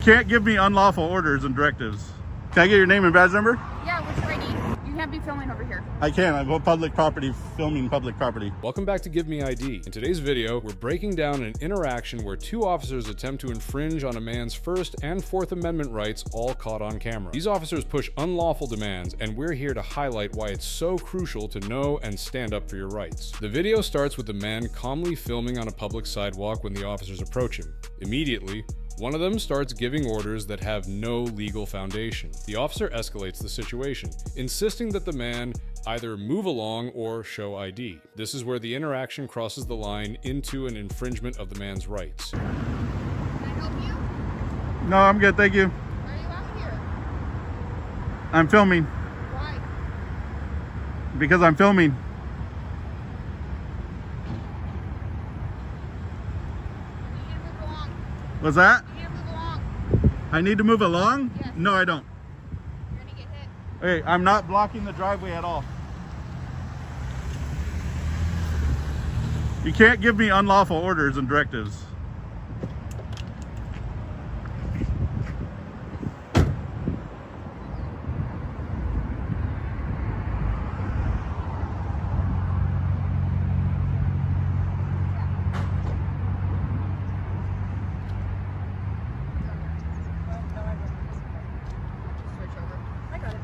Can't give me unlawful orders and directives. Can I get your name and badge number? Yeah, what's your ID? You can't be filming over here. I can. I'm on public property, filming public property. Welcome back to Give Me ID. In today's video, we're breaking down an interaction where two officers attempt to infringe on a man's First and Fourth Amendment rights, all caught on camera. These officers push unlawful demands, and we're here to highlight why it's so crucial to know and stand up for your rights. The video starts with the man calmly filming on a public sidewalk when the officers approach him. Immediately, one of them starts giving orders that have no legal foundation. The officer escalates the situation, insisting that the man either move along or show ID. This is where the interaction crosses the line into an infringement of the man's rights. Can I help you? No, I'm good. Thank you. Why are you out here? I'm filming. Why? Because I'm filming. You need to move along. What's that? You need to move along. I need to move along? Yes. No, I don't. You're gonna get hit. Hey, I'm not blocking the driveway at all. You can't give me unlawful orders and directives. Switch over. I got it.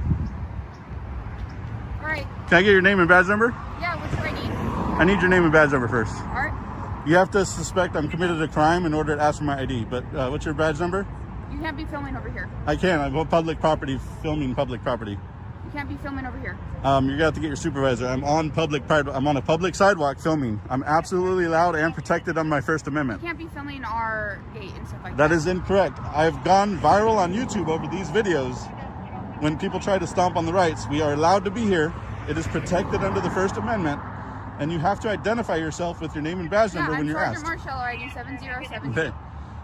All right. Can I get your name and badge number? Yeah, what's your ID? I need your name and badge number first. All right. You have to suspect I'm committed a crime in order to ask for my ID, but what's your badge number? You can't be filming over here. I can. I'm on public property, filming public property. You can't be filming over here. You're gonna have to get your supervisor. I'm on a public sidewalk filming. I'm absolutely allowed and protected on my First Amendment. You can't be filming our gate and stuff like That is incorrect. I've gone viral on YouTube over these videos. When people try to stomp on the rights, we are allowed to be here. It is protected under the First Amendment, and you have to identify yourself with your name and badge number when I'm you're Sergent asked. Marshall, ID 707. Okay.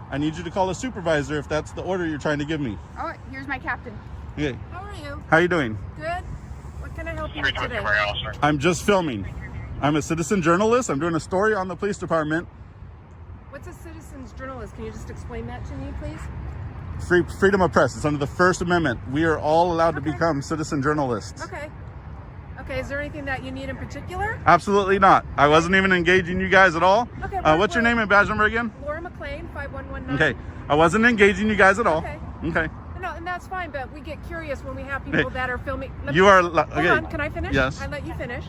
I need you to call a supervisor if that's the order you're trying to give me. All right, here's my captain. Okay. How are you? How you doing? Good. What can I help you with today? I'm just filming. I'm a citizen journalist. I'm doing a story on the police department. What's a citizen's journalist? Can you just explain that to me, please? Freedom of press. It's under the First Amendment. We are all allowed to Okay. become citizen journalists. Okay. Okay, is there anything that you need in particular? Absolutely not. I wasn't even engaging you guys at all. Okay, What's your name and badge number again? Laura McLean, 5119. Okay. I wasn't engaging you guys at all. Okay. Okay. No, and that's fine, but we get curious when we have people that are filming. Okay. Hold on, can I finish? Yes. I let you finish.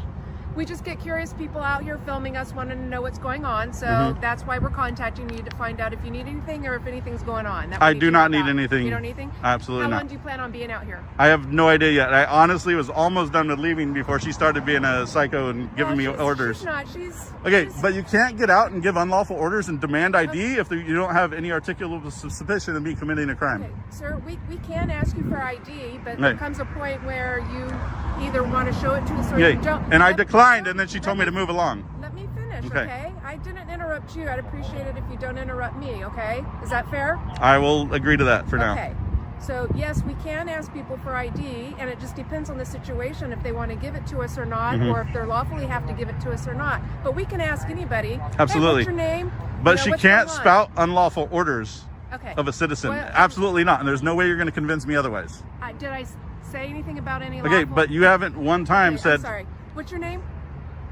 We just get curious people out here filming us, wanting to know what's going on. So that's why we're contacting you to find out if you need anything or if anything's going on. That I way do you know not need about- anything. You don't need anything? Absolutely How not. long do you plan on being out here? I have no idea yet. I honestly was almost done with leaving before she started being a psycho and giving me orders. She's not. She's Okay, she's- but you can't get out and give unlawful orders and demand ID if you don't have any articulable suspicion of me committing a crime. Okay, sir, we can ask you for ID, but Right. there comes a point where you either want to show it to us or Yeah, you don't. and I Let- declined, and then she told me to move along. Let me finish, Okay. okay? I didn't interrupt you. I'd appreciate it if you don't interrupt me, okay? Is that fair? I will agree to that for now. Okay. So, yes, we can ask people for ID, and it just depends on the situation if they want to give it to us or not, Mm-hmm. or if they're lawfully have to give it to us or not. But we can ask anybody. Absolutely. Hey, what's your name? But You know, she what's can't going on? spout unlawful orders Okay. of a citizen. Well, Absolutely not. And there's no way you're going to convince me otherwise. Did I say anything about any Okay, lawful? but you haven't one time Okay, said, I'm sorry. What's your name?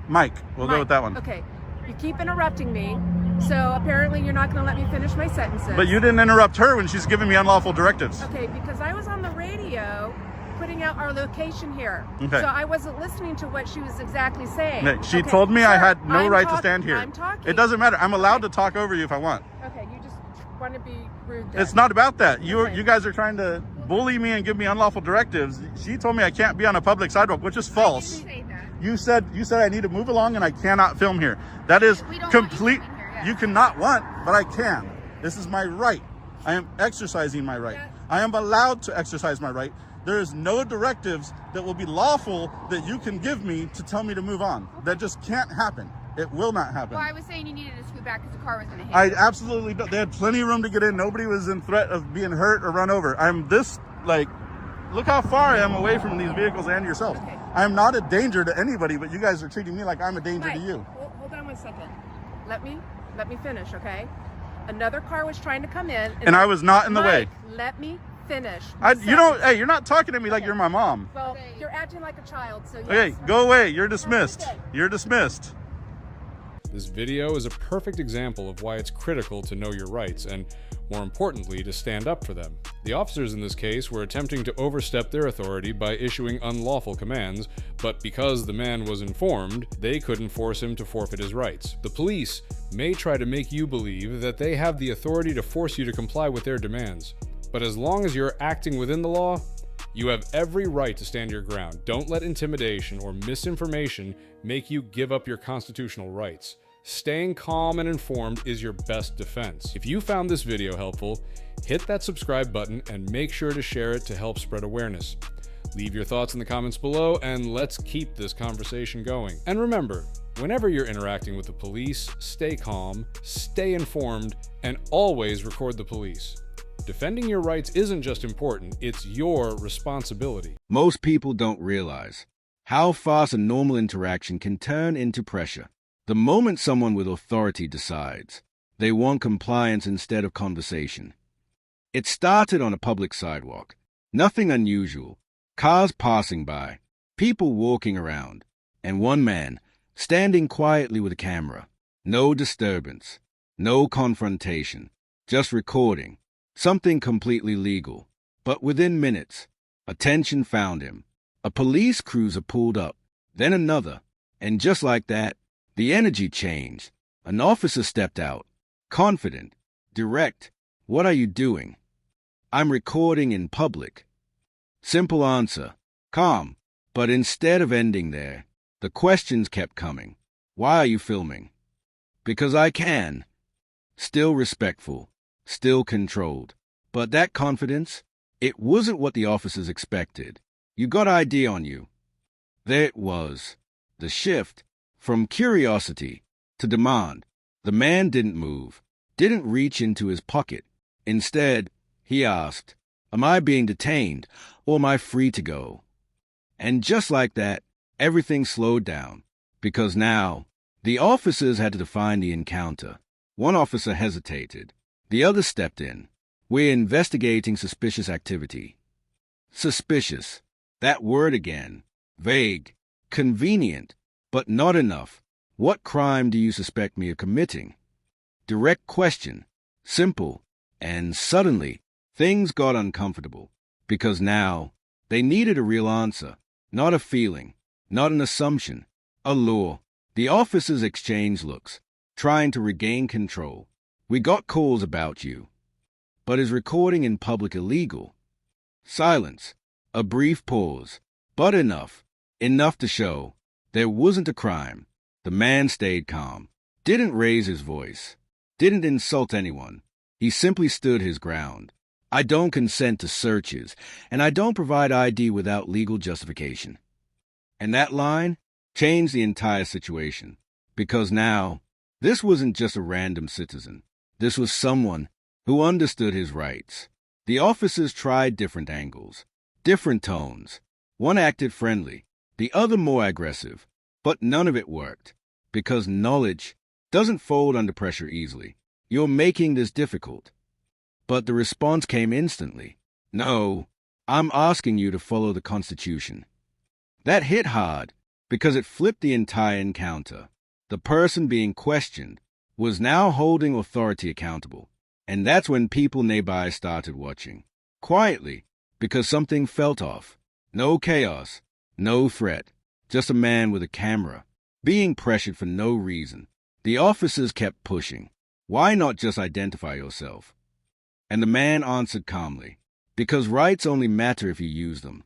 Mike. We'll go Mike. with that one. Okay. You keep interrupting me, so apparently you're not going to let me finish my sentences. But you didn't interrupt her when she's giving me unlawful directives. Okay, because I was on the radio putting out our location here. Okay. So I wasn't listening to what she was exactly saying. Okay, she Okay, told me I sir, had no I'm right to stand here. I'm talking. It doesn't matter. I'm allowed to talk over you if I want. Okay, you just want to be rude then. It's not about that. Okay. You guys are trying to bully me and give me unlawful directives. She told me I can't be on a public sidewalk, which is false. Say that. You said I need to move along and I cannot film here. That is We don't want you complete. filming here, yeah. You cannot want, but I can. This is my right. I am exercising my right. Yeah. I am allowed to exercise my right. There is no directives that will be lawful that you can give me to tell me to move on. That just can't happen. It will not happen. Well, I was saying you needed to scoot back because the car was going to hit I you. absolutely don't. They had plenty of room to get in. Nobody was in threat of being hurt or run over. I'm this, like, look how far I am away from these vehicles and yourself. Okay. I am not a danger to anybody, but you guys are treating me like I'm a danger Mike, to you. Hold on 1 second. Let me finish, okay? Another car was trying to come in. And I was not in the way. Mike, Let me finish. Hey, you're not talking to me like you're my mom. Well, you're acting like a child, so yes. Okay, go away. You're dismissed. You're dismissed. This video is a perfect example of why it's critical to know your rights and, more importantly, to stand up for them. The officers in this case were attempting to overstep their authority by issuing unlawful commands, but because the man was informed, they couldn't force him to forfeit his rights. The police may try to make you believe that they have the authority to force you to comply with their demands, but as long as you're acting within the law, you have every right to stand your ground. Don't let intimidation or misinformation make you give up your constitutional rights. Staying calm and informed is your best defense. If you found this video helpful, hit that subscribe button and make sure to share it to help spread awareness. Leave your thoughts in the comments below and let's keep this conversation going. And remember, whenever you're interacting with the police, stay calm, stay informed, and always record the police. Defending your rights isn't just important, it's your responsibility. Most people don't realize how fast a normal interaction can turn into pressure. The moment someone with authority decides they want compliance instead of conversation. It started on a public sidewalk. Nothing unusual. Cars passing by, people walking around, and one man standing quietly with a camera. No disturbance, no confrontation, just recording. Something completely legal. But within minutes, attention found him. A police cruiser pulled up, then another, and just like that, the energy changed. An officer stepped out, confident, direct. What are you doing? I'm recording in public. Simple answer, calm. But instead of ending there, the questions kept coming. Why are you filming? Because I can. Still respectful, still controlled. But that confidence, it wasn't what the officers expected. You got ID on you. There it was. The shift. From curiosity to demand, the man didn't move, didn't reach into his pocket. Instead, he asked, "Am I being detained, or am I free to go?" And just like that, everything slowed down, because now the officers had to define the encounter. One officer hesitated. The other stepped in. "We're investigating suspicious activity." Suspicious. That word again. Vague. Convenient. But not enough. What crime do you suspect me of committing? Direct question. Simple. And suddenly, things got uncomfortable. Because now, they needed a real answer. Not a feeling. Not an assumption. A law. The officers exchanged looks, trying to regain control. "We got calls about you." But is recording in public illegal? Silence. A brief pause. But enough. Enough to show there wasn't a crime. The man stayed calm, didn't raise his voice, didn't insult anyone. He simply stood his ground. "I don't consent to searches, and I don't provide ID without legal justification." And that line changed the entire situation, because now, this wasn't just a random citizen. This was someone who understood his rights. The officers tried different angles, different tones. One acted friendly, the other more aggressive, but none of it worked, because knowledge doesn't fold under pressure easily. "You're making this difficult." But the response came instantly. "No, I'm asking you to follow the Constitution." That hit hard, because it flipped the entire encounter. The person being questioned was now holding authority accountable, and that's when people nearby started watching. Quietly, because something felt off. No chaos. No threat, just a man with a camera, being pressured for no reason. The officers kept pushing. "Why not just identify yourself?" And the man answered calmly, "Because rights only matter if you use them."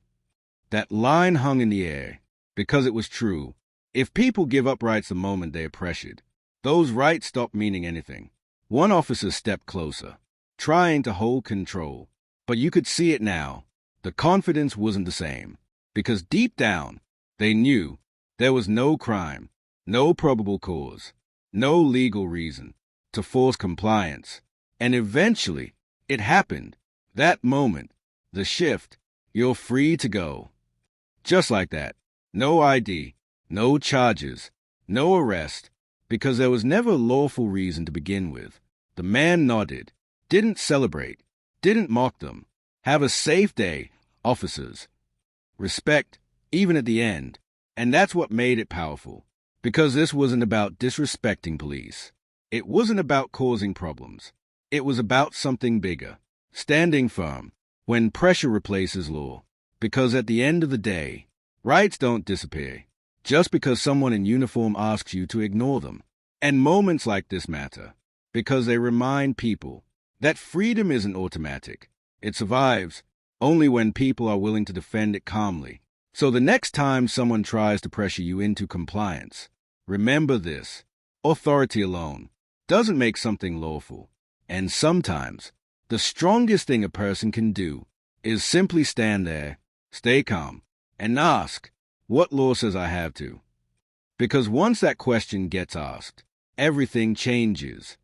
That line hung in the air, because it was true. If people give up rights the moment they are pressured, those rights stop meaning anything. One officer stepped closer, trying to hold control, but you could see it now. The confidence wasn't the same. Because deep down, they knew there was no crime, no probable cause, no legal reason to force compliance. And eventually, it happened. That moment, the shift, you're free to go. Just like that. No ID, no charges, no arrest, because there was never a lawful reason to begin with. The man nodded, didn't celebrate, Didn't mock them. Have a safe day, officers. Respect, even at the end. And that's what made it powerful. Because this wasn't about disrespecting police. It wasn't about causing problems. It was about something bigger. Standing firm when pressure replaces law. Because at the end of the day, rights don't disappear just because someone in uniform asks you to ignore them. And moments like this matter because they remind people that freedom isn't automatic. It survives only when people are willing to defend it calmly. So the next time someone tries to pressure you into compliance, remember this: authority alone doesn't make something lawful. And sometimes the strongest thing a person can do is simply stand there, stay calm, and ask, what law says I have to? Because once that question gets asked, everything changes.